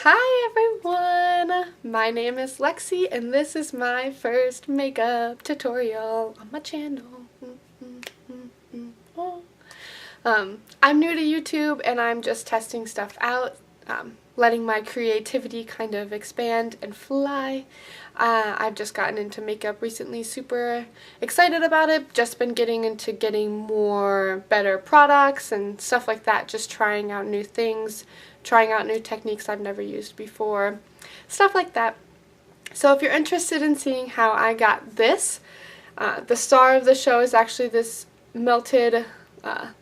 Hi everyone! My name is Lexie and this is my first makeup tutorial on my channel. Oh. I'm new to YouTube and I'm just testing stuff out, letting my creativity kind of expand and fly. I've just gotten into makeup recently, super excited about it, just been getting into getting more better products and stuff like that, just trying out new things, trying out new techniques I've never used before, stuff like that. So if you're interested in seeing how I got this, the star of the show is actually this melted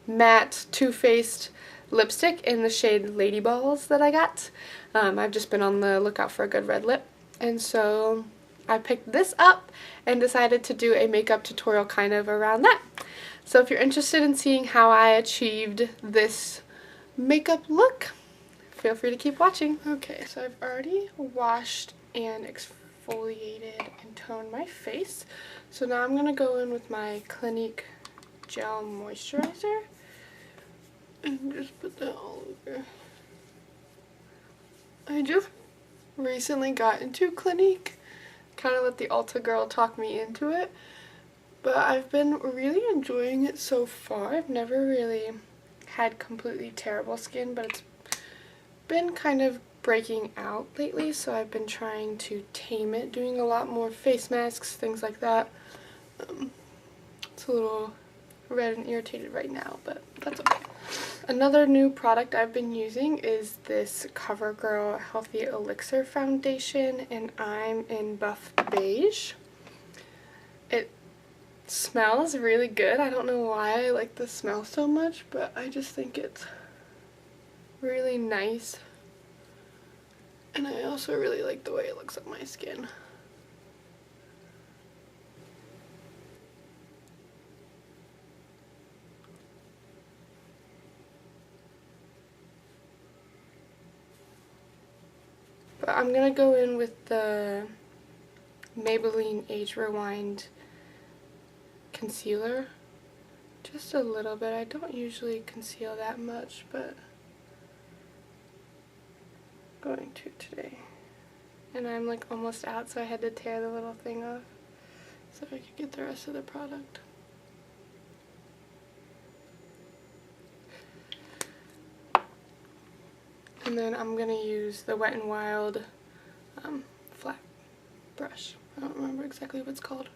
matte Too Faced lipstick in the shade Lady Balls that I got. I've just been on the lookout for a good red lip, and so I picked this up and decided to do a makeup tutorial kind of around that. So if you're interested in seeing how I achieved this makeup look, feel free to keep watching. Okay, so I've already washed and exfoliated and toned my face. So now I'm going to go in with my Clinique Gel Moisturizer and just put that all over. I just recently got into Clinique, kind of let the Ulta girl talk me into it, but I've been really enjoying it so far. I've never really had completely terrible skin, but it's been kind of breaking out lately, so I've been trying to tame it, doing a lot more face masks, things like that. It's a little red and irritated right now, but that's okay. Another new product I've been using is this CoverGirl Healthy Elixir Foundation, and I'm in Buff Beige. It smells really good. I don't know why I like the smell so much, but I just think it's really nice. And I also really like the way it looks on my skin. But I'm going to go in with the Maybelline Age Rewind concealer. Just a little bit. I don't usually conceal that much, but I'm going to today. And I'm like almost out, so I had to tear the little thing off so I could get the rest of the product. And then I'm going to use the Wet n Wild flat brush. I don't remember exactly what it's called.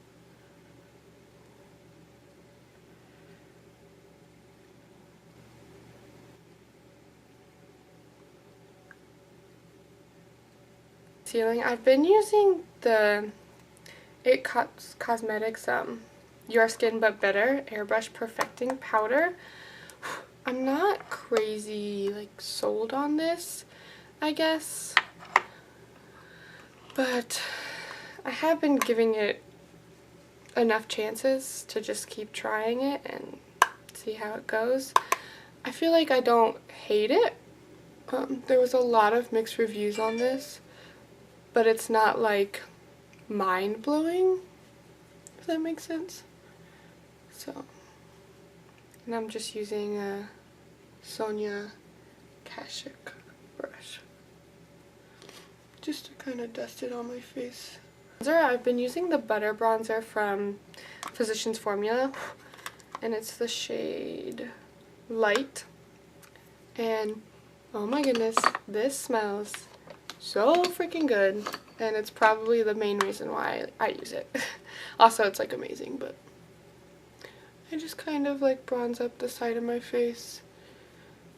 I've been using the It Cosmetics Your Skin But Better Airbrush Perfecting Powder. I'm not crazy like sold on this, I guess, but I have been giving it enough chances to just keep trying it and see how it goes. I feel like I don't hate it. There was a lot of mixed reviews on this, but it's not like mind-blowing, if that makes sense. So, and I'm just using a Sonia Kashuk brush just to kind of dust it on my face. I've been using the Butter Bronzer from Physicians Formula, and it's the shade Light, and oh my goodness, this smells so freaking good, and it's probably the main reason why I use it. Also, it's like amazing, but I just kind of like bronze up the side of my face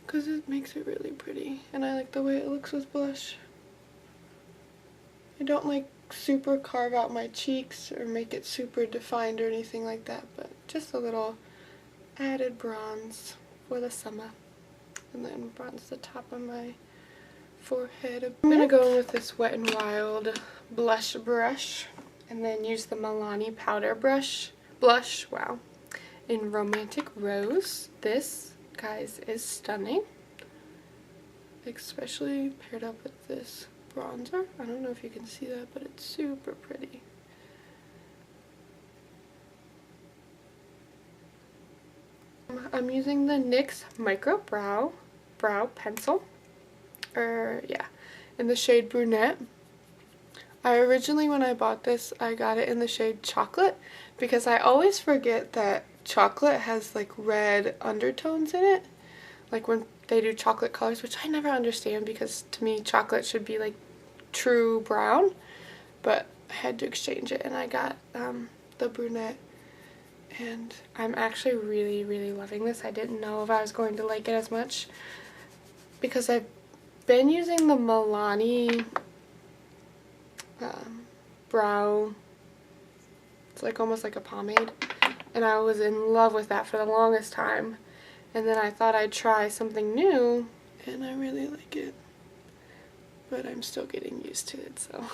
because it makes it really pretty, and I like the way it looks with blush. I don't like super carve out my cheeks or make it super defined or anything like that, but just a little added bronze for the summer, and then bronze the top of my forehead. I'm going to go in with this Wet n Wild blush brush and then use the Milani powder blush, wow, in Romantic Rose. This, guys, is stunning, especially paired up with this bronzer. I don't know if you can see that, but it's super pretty. I'm using the NYX Micro Brow Pencil. Yeah, in the shade Brunette. I originally, when I bought this, I got it in the shade Chocolate because I always forget that chocolate has like red undertones in it, like when they do chocolate colors, which I never understand because to me chocolate should be like true brown, but I had to exchange it and I got the Brunette, and I'm actually really loving this. I didn't know if I was going to like it as much because I've been using the Milani brow, it's like almost like a pomade, and I was in love with that for the longest time, and then I thought I'd try something new and I really like it, but I'm still getting used to it, so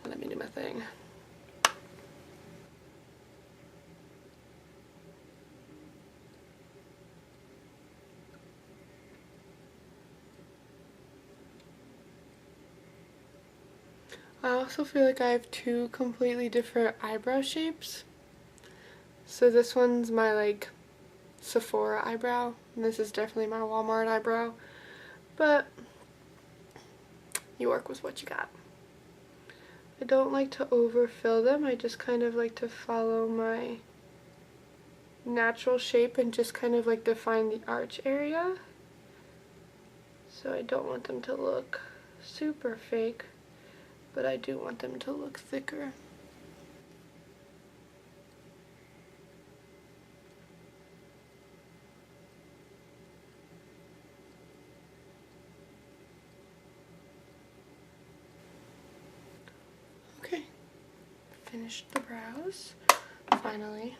let me do my thing. I also feel like I have two completely different eyebrow shapes. So this one's my like Sephora eyebrow, and this is definitely my Walmart eyebrow, but you work with what you got. I don't like to overfill them, I just kind of like to follow my natural shape and just kind of like define the arch area. So I don't want them to look super fake, but I do want them to look thicker. Okay, finished the brows, finally.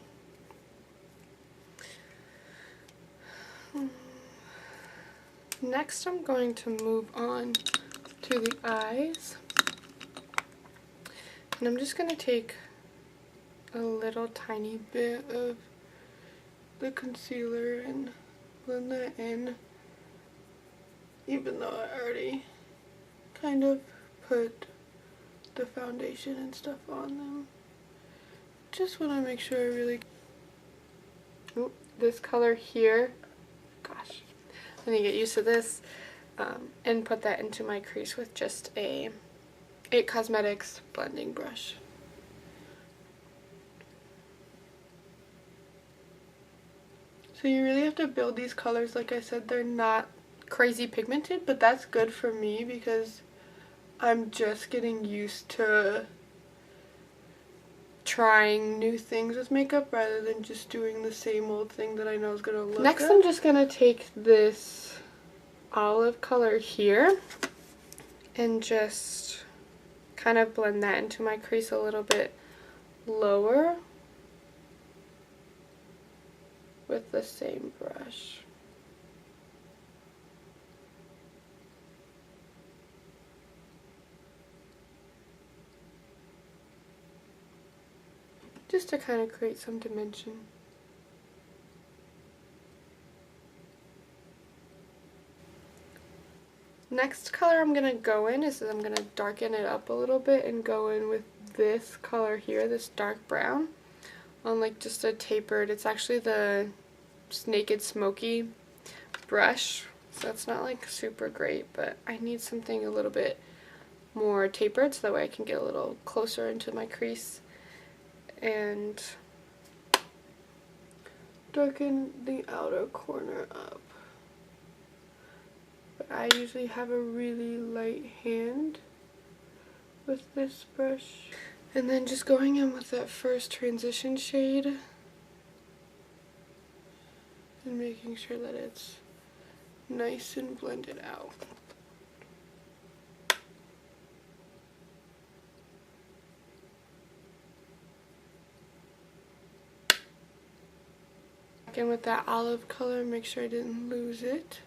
Next I'm going to move on to the eyes. And I'm just going to take a little tiny bit of the concealer and blend that in, even though I already kind of put the foundation and stuff on them. Just want to make sure I really... Ooh, this color here, gosh, I need to get used to this, and put that into my crease with just a IT Cosmetics blending brush. So you really have to build these colors. Like I said, they're not crazy pigmented, but that's good for me because I'm just getting used to trying new things with makeup rather than just doing the same old thing that I know is going to look Next, good. I'm just going to take this olive color here and just kind of blend that into my crease a little bit lower with the same brush. Just to kind of create some dimension. Next color I'm going to go in is I'm going to darken it up a little bit and go in with this color here, this dark brown, on like just a tapered, it's actually the Naked Smoky brush, so it's not like super great, but I need something a little bit more tapered so that way I can get a little closer into my crease and darken the outer corner up. But I usually have a really light hand with this brush. And then just going in with that first transition shade and making sure that it's nice and blended out. Back in with that olive color, make sure I didn't lose it.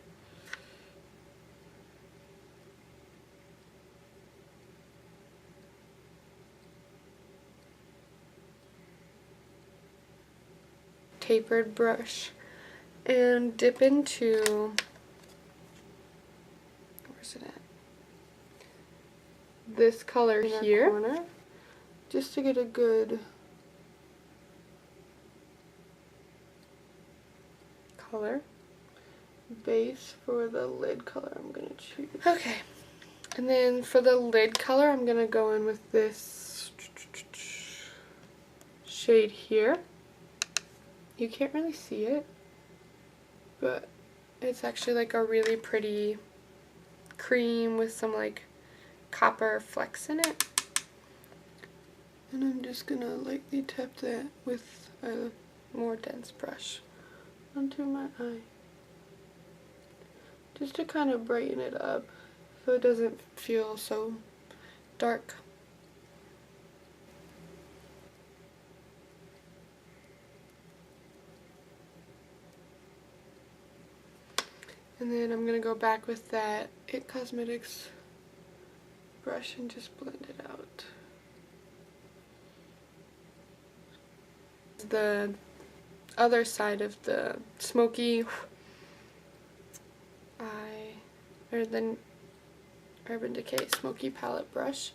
Tapered brush and dip into, where's it at? This color here, corner, just to get a good color. base for the lid color I'm going to choose. Okay, and then for the lid color I'm going to go in with this shade here. You can't really see it, but it's actually like a really pretty cream with some like copper flecks in it. And I'm just going to lightly tap that with a more dense brush onto my eye, just to kind of brighten it up so it doesn't feel so dark. And then I'm going to go back with that It Cosmetics brush and just blend it out. The other side of the smoky eye, or the Urban Decay Smoky Palette brush,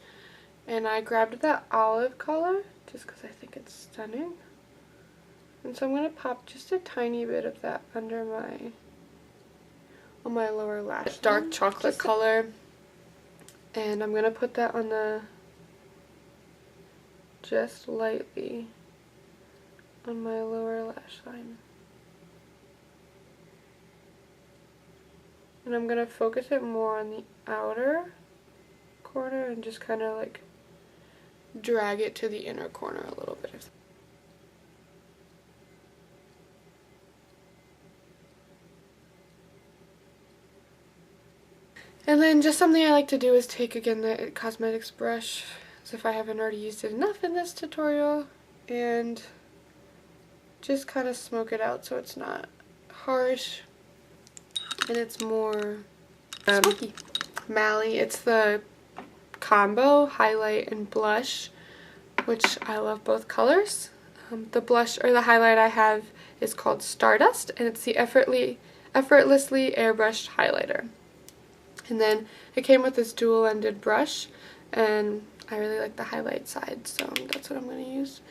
and I grabbed that olive color just because I think it's stunning. And so I'm going to pop just a tiny bit of that under on my lower lash. Dark chocolate color, and I'm going to put that on the, just lightly on my lower lash line. And I'm going to focus it more on the outer corner and just kind of like drag it to the inner corner a little bit. And then just something I like to do is take again the Cosmetics brush, as if I haven't already used it enough in this tutorial, and just kind of smoke it out so it's not harsh and it's more smoky. Mally, it's the combo highlight and blush, which I love both colors. The blush or the highlight I have is called Stardust, and it's the effortlessly airbrushed highlighter. And then it came with this dual-ended brush, and I really like the highlight side, so that's what I'm going to use.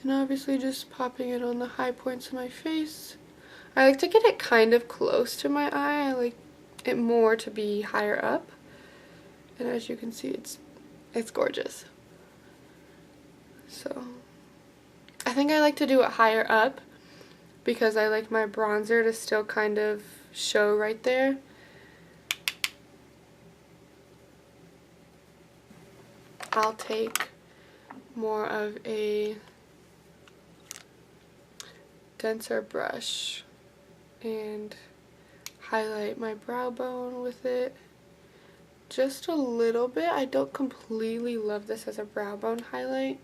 And obviously just popping it on the high points of my face. I like to get it kind of close to my eye. I like it more to be higher up. And as you can see, it's gorgeous. So I think I like to do it higher up because I like my bronzer to still kind of show right there. I'll take more of a denser brush and highlight my brow bone with it just a little bit. I don't completely love this as a brow bone highlight,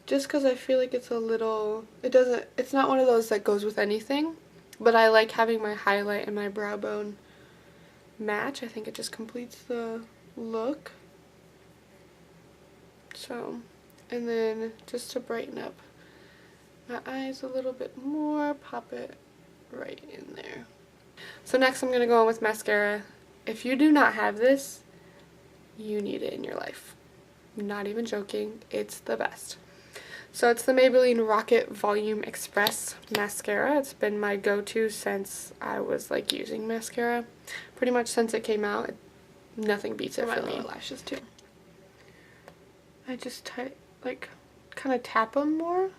just because I feel like it's a little, it's not one of those that goes with anything, but I like having my highlight and my brow bone match. I think it just completes the look. So, and then just to brighten up my eyes a little bit more, pop it right in there. So next I'm going to go on with mascara. If you do not have this, you need it in your life. I'm not even joking, it's the best. So it's the Maybelline Rocket Volume Express mascara. It's been my go-to since I was like using mascara. Pretty much since it came out, nothing beats it for me. Lashes too. I just like kind of tap them more.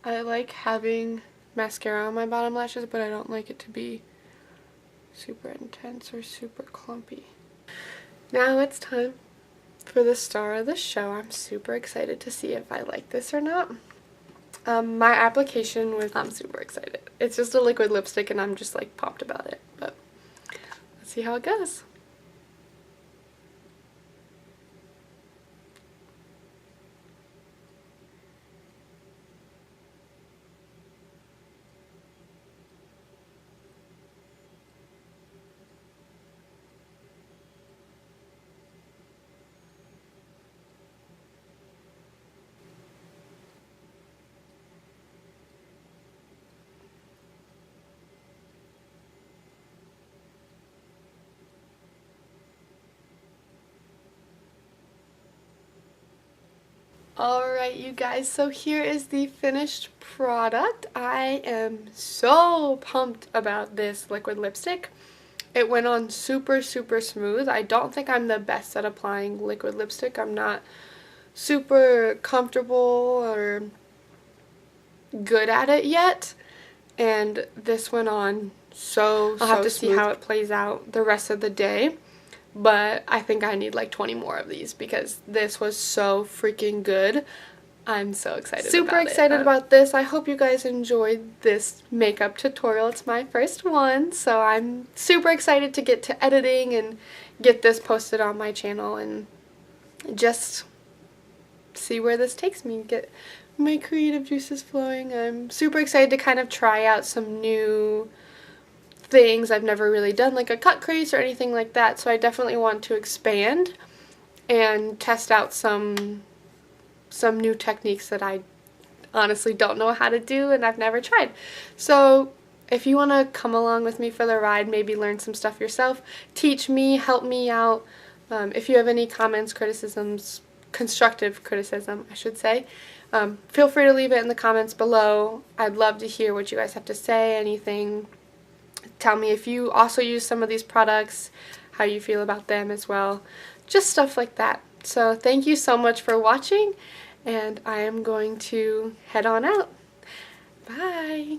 I like having mascara on my bottom lashes, but I don't like it to be super intense or super clumpy. Now it's time for the star of the show. I'm super excited to see if I like this or not. My application was, I'm super excited. It's just a liquid lipstick and I'm just like pumped about it, but let's see how it goes. Alright, you guys, so here is the finished product. I am so pumped about this liquid lipstick. It went on super, super smooth. I don't think I'm the best at applying liquid lipstick. I'm not super comfortable or good at it yet. And this went on so I'll have to see how it plays out the rest of the day. But I think I need like 20 more of these because this was so freaking good. I'm so excited Super excited about this. I hope you guys enjoyed this makeup tutorial. It's my first one, so I'm super excited to get to editing and get this posted on my channel and just see where this takes me. Get my creative juices flowing. I'm super excited to kind of try out some new things. I've never really done like a cut crease or anything like that, so I definitely want to expand and test out some new techniques that I honestly don't know how to do and I've never tried. So if you want to come along with me for the ride, maybe learn some stuff yourself, teach me, help me out. If you have any comments, criticisms, constructive criticism I should say, feel free to leave it in the comments below. I'd love to hear what you guys have to say, anything. Tell me if you also use some of these products, how you feel about them as well. Just stuff like that. So thank you so much for watching, and I am going to head on out. Bye!